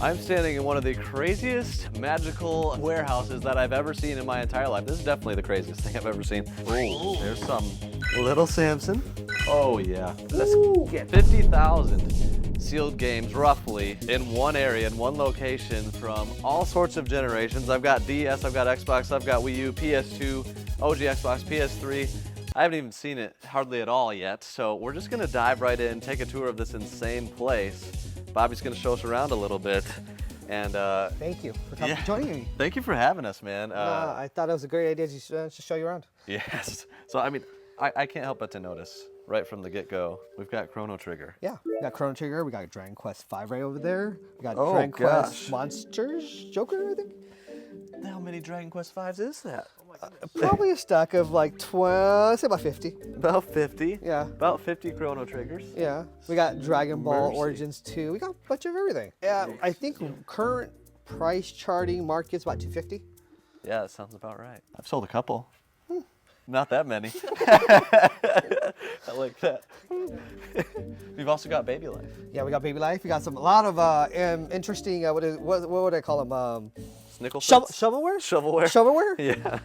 I'm standing in one of the craziest magical warehouses that I've ever seen in my entire life. This is definitely the craziest thing I've ever seen. Ooh, there's some little Samson. Oh yeah, that's 50,000 sealed games roughly in one area, in one location from all sorts of generations. I've got DS, I've got Xbox, I've got Wii U, PS2, OG Xbox, PS3. I haven't even seen it hardly at all yet, so we're just gonna dive right in, take a tour of this insane place. Bobby's gonna show us around a little bit, and thank you for joining me. Thank you for having us, man. I thought it was a great idea to show you around. Yes. So I mean, I can't help but to notice right from the get-go, we've got Chrono Trigger. Yeah, we got Chrono Trigger. We got Dragon Quest V right over there. We got Oh, Dragon gosh. Quest Monsters Joker, I think. How many Dragon Quest Vs is that? Probably a stack of like 12, say about 50. About 50. Yeah. About 50 Chrono Triggers. Yeah. We got Dragon Ball Mercy. Origins 2. We got a bunch of everything. Yeah, I think current price charting market's about 250. Yeah, that sounds about right. I've sold a couple. Not that many. I like that. We've also got Baby Life. Yeah, we got Baby Life. We got a lot of interesting. What would I call them? Snickle Shovelware. Shovelware. Shovelware. Yeah.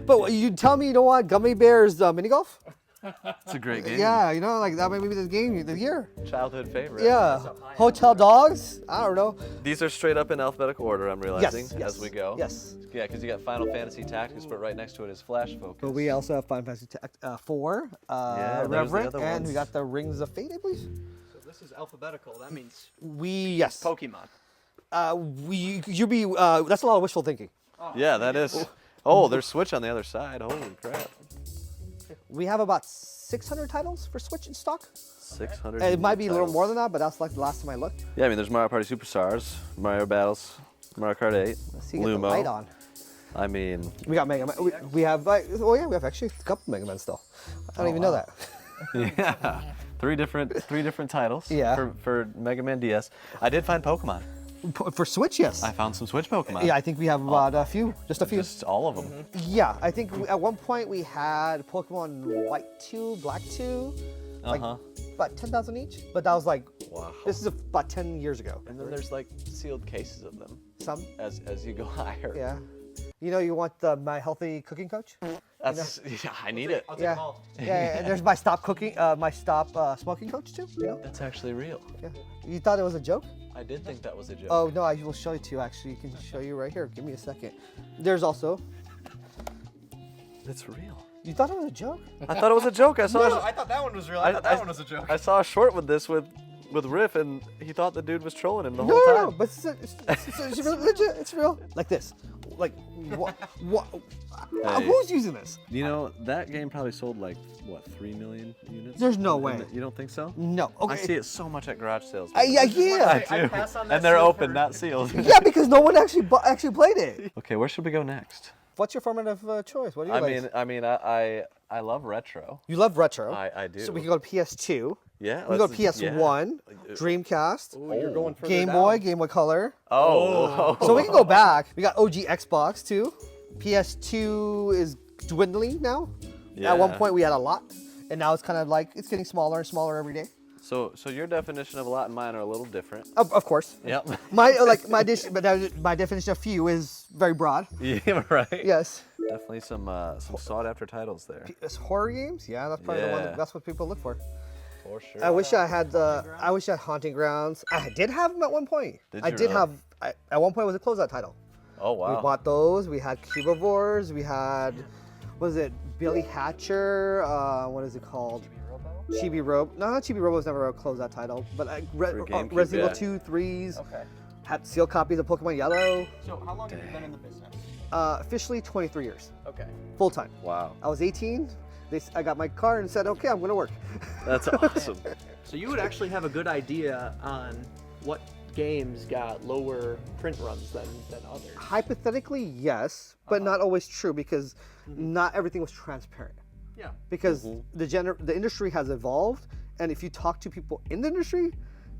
But you tell me you don't want Gummy Bears mini golf? It's a great game. Yeah, you know, like that might be the game of the year. Childhood favorite. Yeah. Hotel Dogs? I don't know. These are straight up in alphabetical order, I'm realizing, Yes. as we go. Yes. Yeah, because you got Final Fantasy Tactics, but right next to it is Flash Focus. But we also have Final Fantasy 4, there's the Reverend, other and ones. we got the Rings of Fate, I believe. So this is alphabetical. That means Yes. Pokemon. That's a lot of wishful thinking. Yeah, that is. Oh, there's Switch on the other side. Holy crap. We have about 600 titles for Switch in stock. 600. It might be a little titles. more than that, but that's like the last time I looked. Yeah, I mean, there's Mario Party Superstars, Mario Battles, Mario Kart 8, Let's see, get the light on. I mean, We got Mega Man. We have, oh yeah, we have actually a couple Mega Men still. I don't even know that. yeah, three different titles. Yeah. For Mega Man DS. I did find Pokemon. For Switch, yes. I found some Switch Pokemon. Yeah, I think we have about a few, just a few. Just all of them. Yeah, I think at one point we had Pokemon White 2, Black 2, like about 10,000 each. But that was like, Wow. this is about 10 years ago. And then there's like sealed cases of them Some, as you go higher. yeah. You know, you want my healthy cooking coach? That's yeah, I need it. I'll take Yeah. them all. Yeah, and there's my stop smoking coach too. You know? That's actually real. Yeah. You thought it was a joke? I did think that was a joke. Oh no, I will show it to you. Actually, you can show you right here. Give me a second. There's also. It's real. You thought it was a joke? I thought it was a joke. I saw. No, I thought that one was real. I thought that one was a joke. I saw a short with this with Riff, and he thought the dude was trolling him the whole No, time. no, but it's real, legit. It's real. Like this. Like what? Hey. Who's using this? You know, that game probably sold like, what, 3 million units? There's no way. You don't think so? No. Okay. I see it so much at garage sales. Yeah. I I do. pass on that And they're sealed open, for- not sealed. Yeah, because no one actually played it. Okay, where should we go next? What's your formative choice? What do you like? I love retro. You love retro. I do. So we can go to PS2. Yeah. We go to let's- PS1, yeah. Dreamcast, Ooh, you're going further Game down. Boy, Game Boy Color. Oh. So we can go back. We got OG Xbox too. PS2 is dwindling now. At one Yeah. point we had a lot, and now it's kind of like it's getting smaller and smaller every day. So your definition of a lot and mine are a little different. Of course. Yep. My definition of few is very broad. Yeah, right. Yes. Definitely some sought after titles there. It's horror games. Yeah, that's probably the one. Yeah. That's what people look for. For sure. I wish I had Haunting Grounds. I did have them at one point. Did I you did really? have. At one point it was a closeout title. Oh wow. We bought those. We had Cubivores. We had, what was it, Billy Hatcher? What is it called? Chibi Robo. No, not Chibi Robo was never a closeout title, but GameCube, Resident yeah. Evil 2, 3s. Okay. Had sealed copies of Pokemon Yellow. So how long have you been in the business? Officially 23 years, Okay. full time. Wow. I was 18. I got my car and said, okay, I'm gonna work. That's awesome. So you would actually have a good idea on what games got lower print runs than others. Hypothetically, yes, but not always true because not everything was transparent. Yeah. Because the industry has evolved, and if you talk to people in the industry,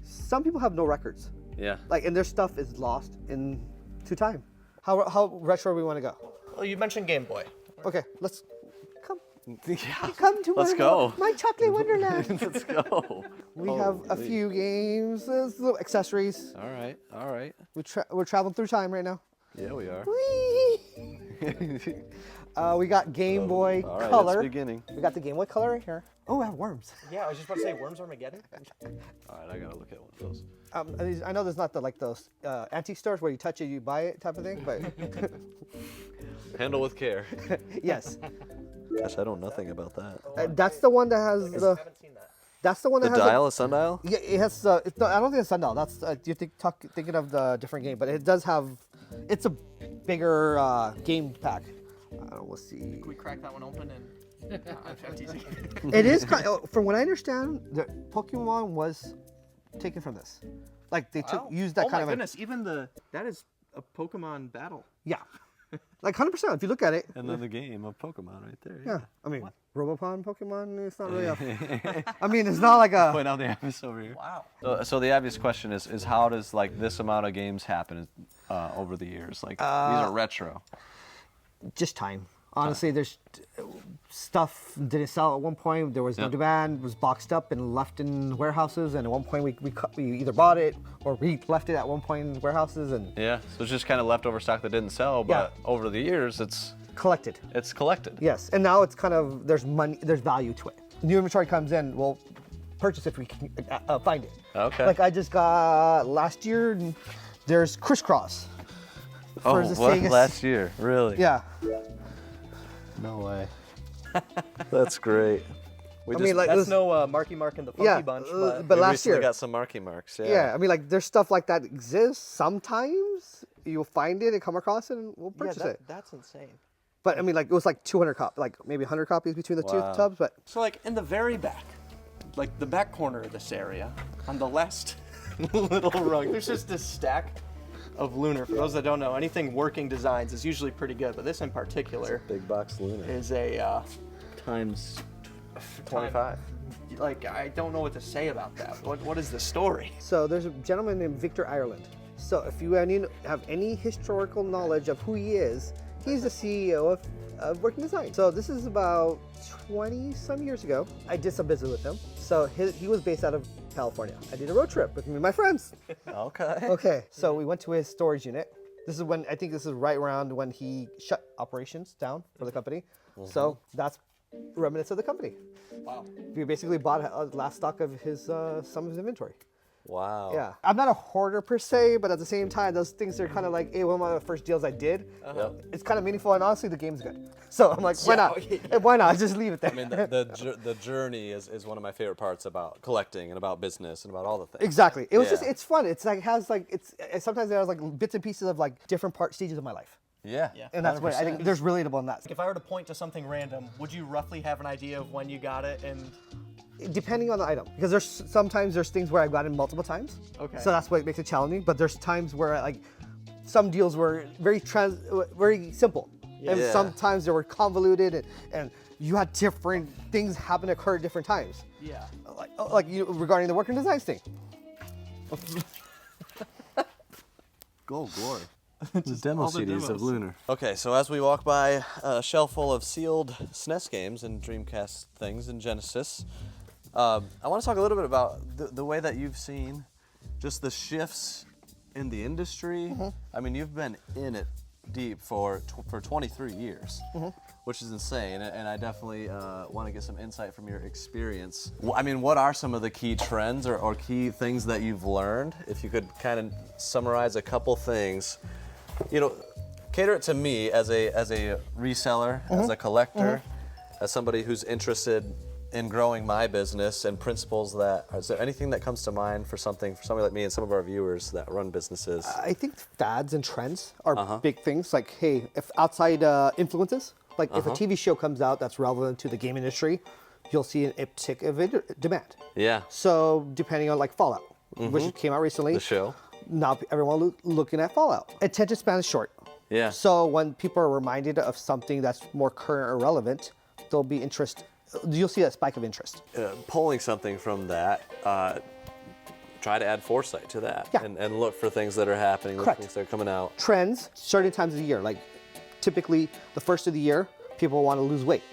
some people have no records. Yeah. Like, and their stuff is lost to time. How retro we want to go? Well, you mentioned Game Boy. Okay, let's come. Yeah. Come to Let's my, go. my chocolate wonderland. Let's go. We have a Holy. few games, little accessories. All right. All right. We're traveling through time right now. Yeah, we are. Whee! We got Game Boy All right, Color. it's beginning. We got the Game Boy Color right here. Oh, I have worms. Yeah, I was just about to say Worms Armageddon. All right, I gotta look at one of those. I know there's not like those antique stores where you touch it, you buy it type of thing, but Handle with care. yes, Gosh, I know nothing about that. that's the one that has the. I haven't seen that. That's the one The that has. dial, a sundial? Yeah, it has. No, I don't think it's sundial. That's you're thinking of the different game, but it does have. It's a bigger game pack. We'll see. Can we crack that one open and? I'm teasing. It is from what I understand, the Pokemon was taken from this. Like they used that oh kind my of. goodness! Even that is a Pokemon battle. Yeah, like 100%. If you look at it. And then the game of Pokemon right there. Yeah, I mean, Robopon Pokemon. It's not really. I mean, it's not like a. Point out the obvious over here. Wow. So the obvious question is how does like this amount of games happen over the years? Like these are retro. Just time. Honestly, there's stuff didn't sell at one point. There was no demand. Was boxed up and left in warehouses. And at one point, we either bought it or we left it at one point in warehouses and Yeah, so it's just kind of leftover stock that didn't sell, but over the years it's collected. collected. Yes, and now it's kind of there's money, there's value to it. New inventory comes in, we'll purchase if we can find it. Okay. Like I just got last year. There's Crisscross. Oh, the what? Sega. Last year, really? Yeah. No way. That's great. We I mean, like That's this- no Marky Mark and the Funky yeah, Bunch, but we last recently year. got some marquee marks. Yeah. Yeah, I mean, like there's stuff like that exists. Sometimes you'll find it and come across it, and we'll purchase it. That's insane. But I mean, like it was like 200 copies, like maybe 100 copies between the two Wow. tubs. But So like in the very back, like the back corner of this area, on the last little rung, there's just this stack of Lunar. For those that don't know, anything working designs is usually pretty good, but this in particular Big box Lunar. is a Times 25. like I don't know what to say about that. What is the story? so there's a gentleman named Victor Ireland. So if you have any historical knowledge of who he is, he's the CEO of Working Design. So this is about 20 some years ago. I did some business with him. So he was based out of California. I did a road trip with me and my friends. Okay. Okay, so we went to his storage unit. This is when I think this is right around when he shut operations down for the company. So that's remnants of the company. Wow. We basically bought a last stock of his some of his inventory. Wow. Yeah, I'm not a hoarder per se, but at the same time, those things are kind of like, hey, one of the first deals I did. Yep. It's kind of meaningful, and honestly, the game's good. So I'm like, why not? Hey, why not? Just leave it there. I mean, the journey is one of my favorite parts about collecting and about business and about all the things. Exactly. It was just Yeah. it's fun. It's like sometimes it has like bits and pieces of like different stages of my life. Yeah. And that's what I think there's relatable in that. If I were to point to something random, would you roughly have an idea of when you got it and Depending on the item, because sometimes there's things where I got in multiple times. Okay. So that's what makes it challenging. But there's times where like some deals were very simple, and Yeah. sometimes they were convoluted, and you had different things occur at different times. yeah? Like regarding the Working Designs thing. Gold glory. The demo all the CDs of demos. Lunar. Okay, so as we walk by a shelf full of sealed SNES games and Dreamcast things and Genesis, I want to talk a little bit about the way that you've seen just the shifts in the industry. I mean, you've been in it deep for 23 years, which is insane, and I definitely want to get some insight from your experience. I mean, what are some of the key trends or key things that you've learned? If you could kind of summarize a couple things, you know, cater it to me as a reseller, as a collector, as somebody who's interested in growing my business and principles that, is there anything that comes to mind for somebody like me and some of our viewers that run businesses? I think fads and trends are big things. Like, hey, if outside influences, like if a TV show comes out that's relevant to the game industry, you'll see an uptick of demand. Yeah, So depending on like Fallout, which came out recently, the show. now everyone looking at Fallout. Attention span is short. Yeah. So when people are reminded of something that's more current or relevant, there'll be interest. You'll see a spike of interest. Pulling something from that, try to add foresight to that, Yeah. and look for things that are happening, look for Correct. things that are coming out. Trends, certain times of the year, like typically the first of the year, people want to lose weight.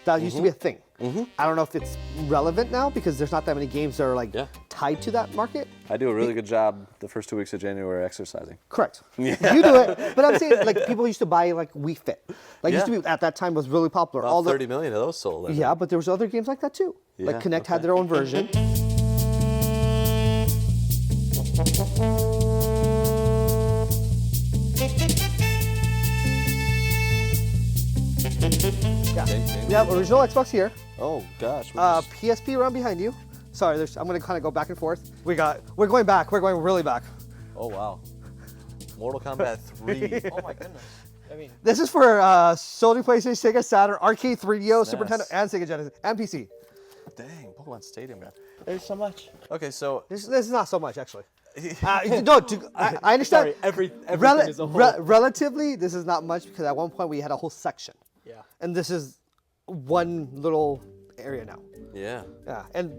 That used to be a thing. I don't know if it's relevant now because there's not that many games that are like tied to that market. I do a really good job the first 2 weeks of January exercising. Correct. You do it, but I'm saying like people used to buy like Wii Fit. Like used to be at that time was really popular. About 30 million of those sold. Yeah, but there was other games like that too. Like Connect had their own version. We have original Xbox here. Oh gosh. PSP around behind you. Sorry, I'm gonna kind of go back and forth. We're going back. We're going really back. Oh wow. Mortal Kombat 3. Oh my goodness. I mean, This is for Sony PlayStation, Sega Saturn, Arcade 3DO, Super Nintendo, and Sega Genesis, and PC. Dang, Pokemon Stadium guy. there's so much. Okay, so This is not so much actually. No, I understand. Sorry, everything is a whole. Relatively, this is not much because at one point we had a whole section, Yeah. and this is one little area now. yeah. Yeah, and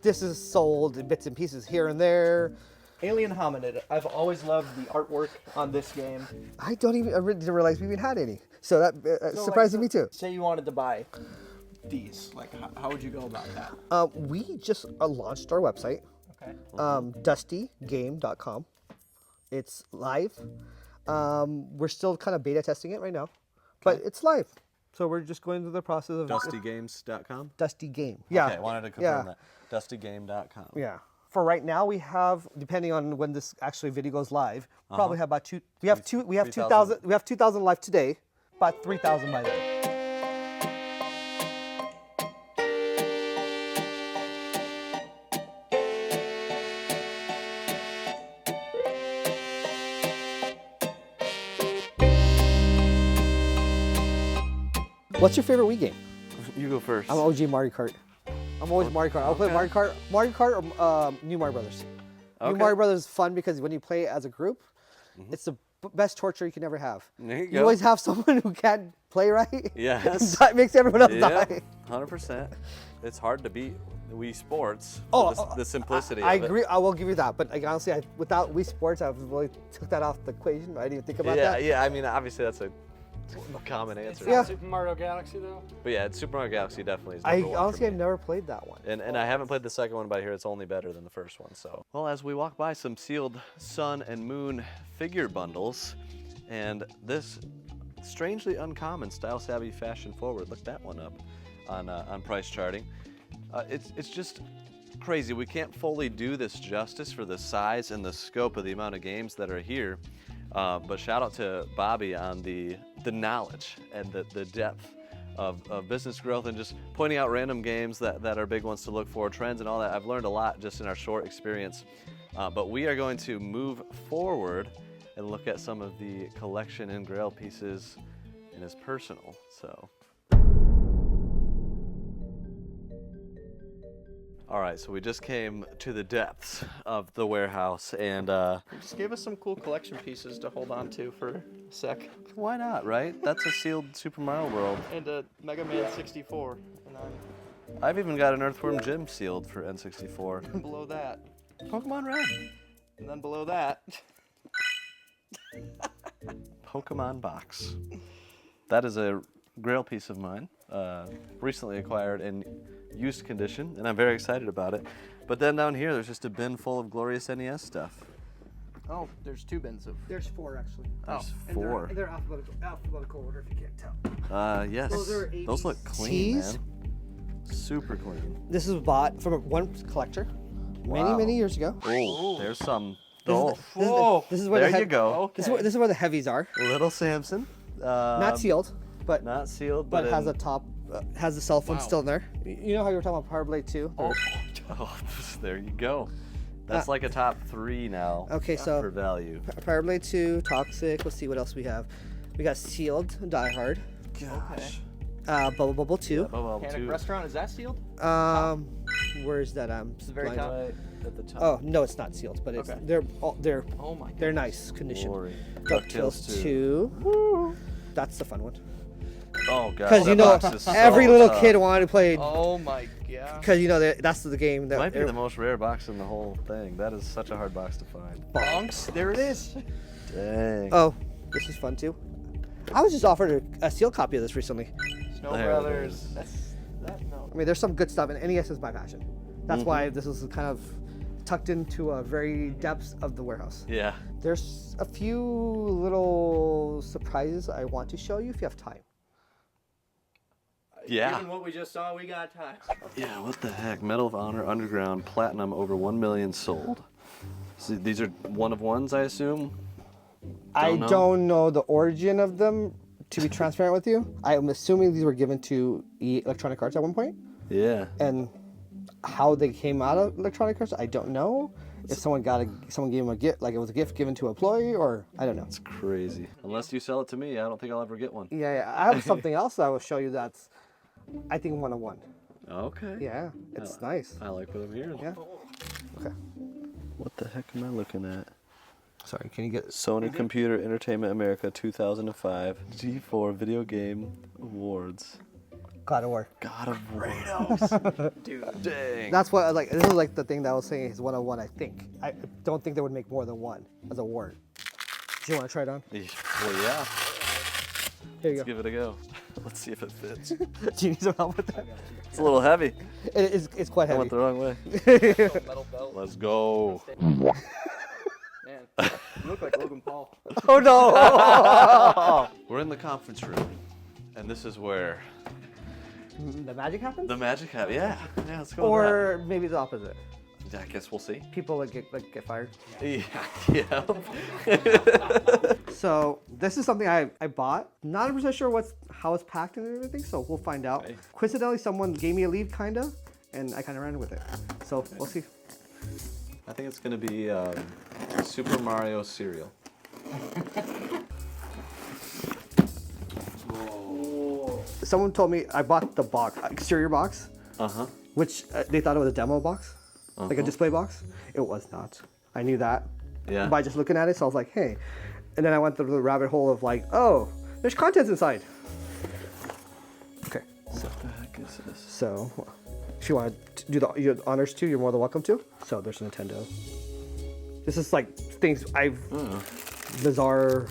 this is sold in bits and pieces here and there. Alien Hominid. I've always loved the artwork on this game. I really didn't realize we even had any. So that So, surprising like, me too. Say you wanted to buy these. Like, how would you go about that? We just launched our website, Okay. dustygame.com. It's live. We're still kind of beta testing it right now, but it's live. So we're just going through the process of DustyGames.com? Dusty Game. Yeah. Okay, wanted to confirm that. DustyGame.com. Yeah. For right now, we have, depending on when this actually video goes live, probably have about two. We have 2,000. We have 2,000 live today. About 3,000 by then. What's your favorite Wii game? You go first. I'm OG Mario Kart. I'm always Mario Kart. I'll play Mario Kart or New Mario Brothers. New Mario Brothers is fun because when you play it as a group, it's the best torture you can ever have. There you You go. always have someone who can't play right. Yes. That makes everyone else Yeah, die. 100%. It's hard to beat Wii Sports. Oh, for the simplicity I of it. agree. I will give you that. But like, honestly, without Wii Sports, I really took that off the equation. I didn't even think about that. Yeah, I mean, obviously that's a common It's answer. Yeah. not Super Mario Galaxy though. But yeah, Super Mario Galaxy definitely is I number one for honestly me. have never played that one. And I haven't played the second one, but I hear it's only better than the first one. So, well, as we walk by some sealed Sun and Moon figure bundles, and this strangely uncommon, style savvy, fashion forward. Look that one up on price charting. It's just crazy. We can't fully do this justice for the size and the scope of the amount of games that are here. But shout out to Bobby on the knowledge and the depth of business growth and just pointing out random games that are big ones to look for, trends and all that. I've learned a lot just in our short experience. But we are going to move forward and look at some of the collection and grail pieces in his personal. So. All right, so we just came to the depths of the warehouse, and Just gave us some cool collection pieces to hold on to for a sec. why not, right? That's a sealed Super Mario World. And a Mega Man 64. And I've even got an Earthworm Jim sealed for N64. then below that. Pokemon Red. And then below that. Pokemon Box. That is a grail piece of mine, recently acquired in used condition, and I'm very excited about it. But then down here, there's just a bin full of glorious NES stuff. Oh, there's two bins of. There's 4 actually. There's And 4. they're alphabetical order if you can't tell. Yes, Those are those look clean, 80s. man. Super clean. This was bought from one collector Wow. many years ago. Oh, there's some. This is- Oh, this is the- Whoa. this is where there the you go. This is where the heavies are. Little Samson. Not sealed, but Not sealed, but but has in- a top, has the cell phone still in there. You know how you were talking about Power Blade 2? Oh, there you go. That's like a top 3 now. Okay, so for value. Power Blade 2, Toxic. Let's see what else we have. We got Sealed, Die Hard, Gosh. Bubble Bubble 2. Bubble Panic 2 Restaurant, is that sealed? Where is that? It's the very blind. top. right at the top. Oh no, it's not sealed, but it's Okay. they're Oh my god. they're nice condition. Glory. DuckTales 2. That's the fun one. Oh god. Because you that know, box is so every little tough. kid wanted to play. Oh my god. Because you know that's the game that Might be the most rare box in the whole thing. That is such a hard box to find. Bonks, there it is. Dang. Oh, this is fun too. I was just offered a sealed copy of this recently. Snow There it Brothers. is. That's that? No. I mean, there's some good stuff, and NES is my passion. That's why this is kind of tucked into a very depths of the warehouse. Yeah. There's a few little surprises I want to show you if you have time. Yeah. Given what we just saw, we got time. Yeah, what the heck? Medal of Honor Underground Platinum over 1 million sold. So these are one of ones, I assume? I know. don't know the origin of them, to be transparent with you. I'm assuming these were given to Electronic Arts at one point, Yeah. and how they came out of Electronic Arts, I don't know. If someone someone gave them a gift, like it was a gift given to an employee, or I don't know. It's crazy. Unless you sell it to me, I don't think I'll ever get one. Yeah, I have something else that I will show you that's, I think, 101. Okay. Yeah, it's nice. I like what I'm hearing. Yeah. Okay. What the heck am I looking at? Sorry, can you get Sony Computer Entertainment America 2005 G4 Video Game Awards. God of War? God of War. Dude. Dang. That's what like. This is like the thing that I was saying is 101. I think. I don't think they would make more than one as a award. Do you want to try it on? Well, yeah. Here you Let's go. give it a go. Let's see if it fits. Do you need some help with that? It's a little heavy. It's quite I heavy. went the wrong way. Metal belt. Let's go. Man, you look like Logan Paul. Oh no! We're in the conference room, and this is where The magic happens? the magic happens. Yeah, let's go. Or maybe the opposite. with that. I guess we'll see. People that get fired. Yeah. So this is something I bought. Not 100% sure how it's packed and everything, so we'll find out. Okay. Coincidentally, someone gave me a lead, kinda, and I kind of ran with it. So we'll see. I think it's gonna be Super Mario cereal. Someone told me I bought the box, exterior box, which they thought it was a demo box, like a display box. It was not. I knew that Yeah. by just looking at it. So I was like, hey. And then I went through the rabbit hole of like, oh, there's contents inside. Okay. What the heck is this? So if you want to do your honors too, you're more than welcome to. So there's Nintendo. This is like things I've bizarre.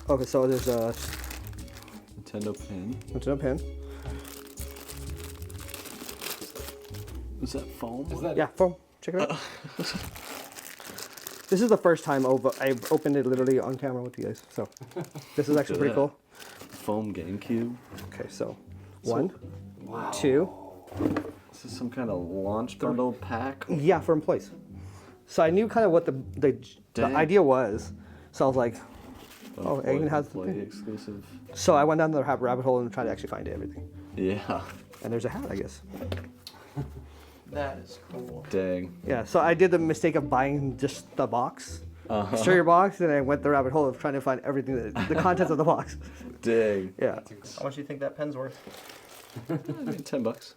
Okay, so there's a Nintendo pin. Nintendo pin. Is that foam? Yeah, foam. Check it out. This is the first time I've opened it literally on camera with you guys. So this is actually pretty that. cool. Foam GameCube. Okay, so 1, 2. Is this some kind of launch bundle pack? Yeah, for employees. So I knew kind of what the Dang. idea was. So I was like, oh, it even has. Employee exclusive. So I went down the rabbit hole and tried to actually find everything. Yeah. And there's a hat, I guess. That is cool. Dang. Yeah, so I did the mistake of buying just the box, exterior box, and I went the rabbit hole of trying to find everything, the contents of the box. Dang. Yeah, How much do you think that pen's worth? $10.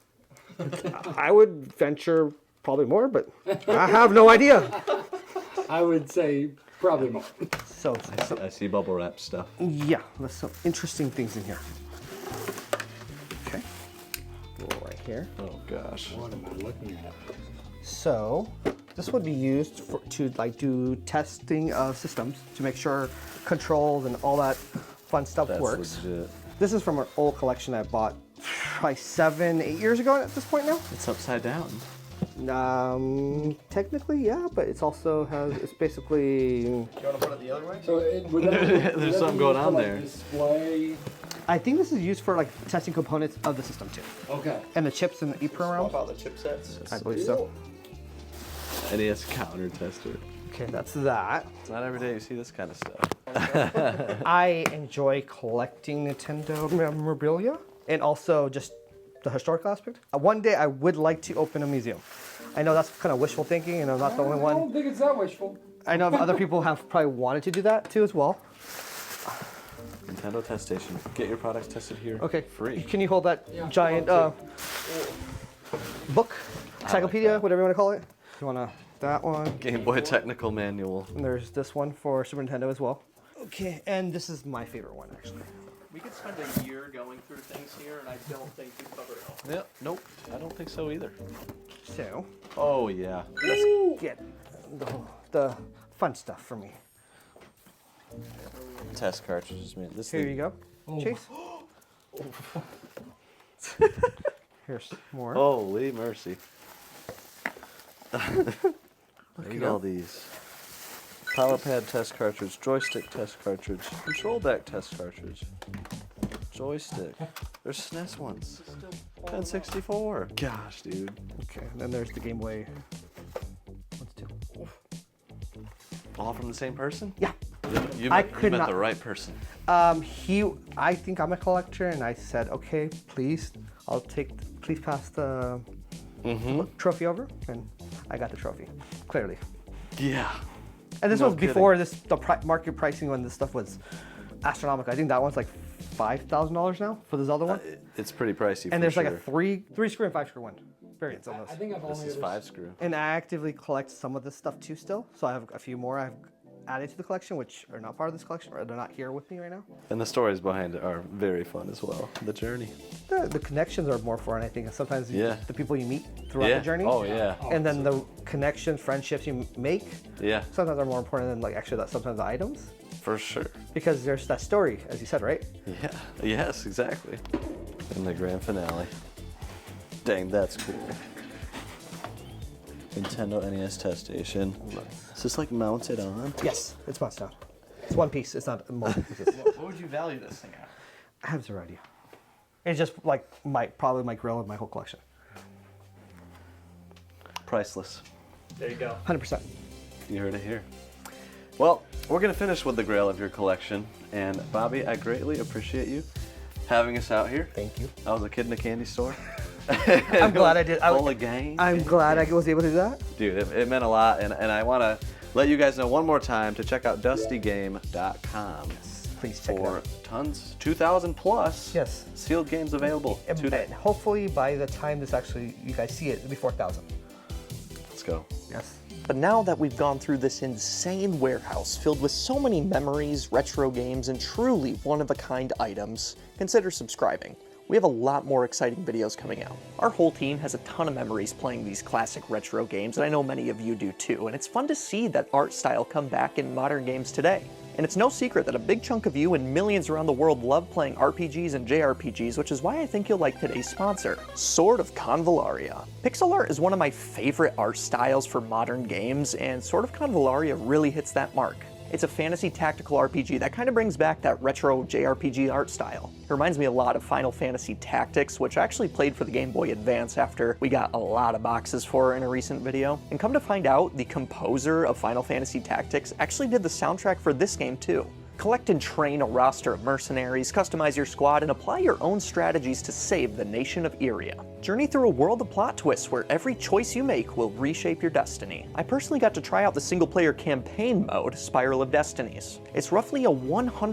I would venture probably more, but I have no idea. I would say probably more. So I see bubble wrap stuff. yeah, there's some interesting things in here. Okay, right here. Oh gosh. What am I looking at? So this would be used to like do testing of systems to make sure controls and all that fun stuff That's works. legit. This is from an old collection I bought probably 7, 8 years ago at this point now. It's upside down. Technically, yeah, but it's also it's basically. You want to put it the other way? So would that, There's something going on there. Display. I think this is used for like testing components of the system too, Okay. and the chips and the EEPROM Swap rounds. out the chipsets. I believe so. NES counter tester. Okay, that's that. It's not every day you see this kind of stuff. I enjoy collecting Nintendo memorabilia and also just the historical aspect. One day I would like to open a museum. I know that's kind of wishful thinking, and I'm not the only I one. don't think it's that wishful. I know other people have probably wanted to do that too as well. Nintendo test station. Get your products tested here. Okay, Free. Can you hold that Yeah, giant book, encyclopedia, that. whatever you want to call it? You want to that one? Game Boy Technical Manual. And there's this one for Super Nintendo as well. Okay, and this is my favorite one actually. We could spend a year going through things here, and I don't think we cover it all. Yep. Nope. I don't think so either. So Oh yeah. let's get the fun stuff for me. Test cartridges, man. This Here thing. you go, Chase. Here's more. Holy mercy. Look at all these. Power pad test cartridge, joystick test cartridge, control deck test cartridge, joystick. There's SNES ones. 1064. Gosh, dude. Okay, and then there's the Game Boy. Ones too. All from the same person? Yeah. You I met, could you met not- the right person. I think I'm a collector, and I said, okay, please, please pass the trophy over, and I got the trophy, clearly. Yeah. And this No was before the market pricing when this stuff was astronomical. I think that one's like $5,000 now for the Zelda one. It's pretty pricey. And for there's sure. like a three screw and 5 screw one variants on I those. think I've This only is ever 5-screw. And I actively collect some of this stuff too still. So I have a few more I've added to the collection, which are not part of this collection, or they're not here with me right now. And the stories behind it are very fun as well. The journey. The connections are more fun, I think. And sometimes Yeah. the people you meet throughout Yeah. the journey. Oh, yeah. And then the connections, friendships you make, Yeah, sometimes are more important than like actually sometimes the items. for sure. Because there's that story, as you said, right? Yeah, yes, exactly. And the grand finale. Dang, that's cool. Nintendo NES test station. Is this like mounted on? Yes, it's mounted down. It's one piece. It's not multiple pieces. What would you value this thing at? I have zero idea. It's just like probably my grill of my whole collection. Priceless. There you go. 100%. You heard it here. Well, we're gonna finish with the grail of your collection. And Bobby, I greatly appreciate you having us out here. Thank you. I was a kid in a candy store. I'm glad I did. Full of games. I'm glad I was able to do that. Dude, it meant a lot, and I want to let you guys know one more time to check out dustygame.com Please check it for out. tons, 2,000 plus Yes. sealed games available And today. hopefully by the time this actually you guys see it, it'll be 4,000. Let's go. Yes. But now that we've gone through this insane warehouse filled with so many memories, retro games, and truly one-of-a-kind items, consider subscribing. We have a lot more exciting videos coming out. Our whole team has a ton of memories playing these classic retro games, and I know many of you do too, and it's fun to see that art style come back in modern games today. And it's no secret that a big chunk of you and millions around the world love playing RPGs and JRPGs, which is why I think you'll like today's sponsor, Sword of Convallaria. Pixel art is one of my favorite art styles for modern games, and Sword of Convallaria really hits that mark. It's a fantasy tactical RPG that kind of brings back that retro JRPG art style. It reminds me a lot of Final Fantasy Tactics, which I actually played for the Game Boy Advance after we got a lot of boxes for in a recent video. And come to find out, the composer of Final Fantasy Tactics actually did the soundtrack for this game too. Collect and train a roster of mercenaries, customize your squad, and apply your own strategies to save the nation of Iria. Journey through a world of plot twists where every choice you make will reshape your destiny. I personally got to try out the single-player campaign mode, Spiral of Destinies. It's roughly a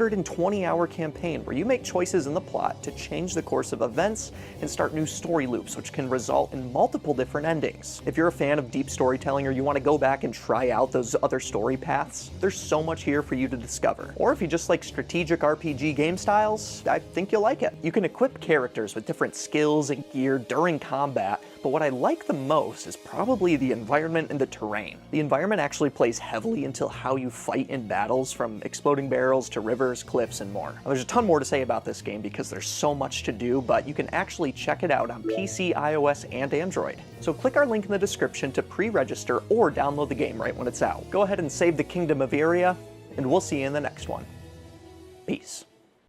120-hour campaign where you make choices in the plot to change the course of events and start new story loops, which can result in multiple different endings. If you're a fan of deep storytelling or you want to go back and try out those other story paths, there's so much here for you to discover. Or if you just like strategic RPG game styles, I think you'll like it. You can equip characters with different skills and gear during combat, but what I like the most is probably the environment and the terrain. The environment actually plays heavily into how you fight in battles, from exploding barrels to rivers, cliffs, and more. Now, there's a ton more to say about this game because there's so much to do, but you can actually check it out on PC, iOS, and Android. So click our link in the description to pre-register or download the game right when it's out. Go ahead and save the Kingdom of Iria, and we'll see you in the next one. Peace.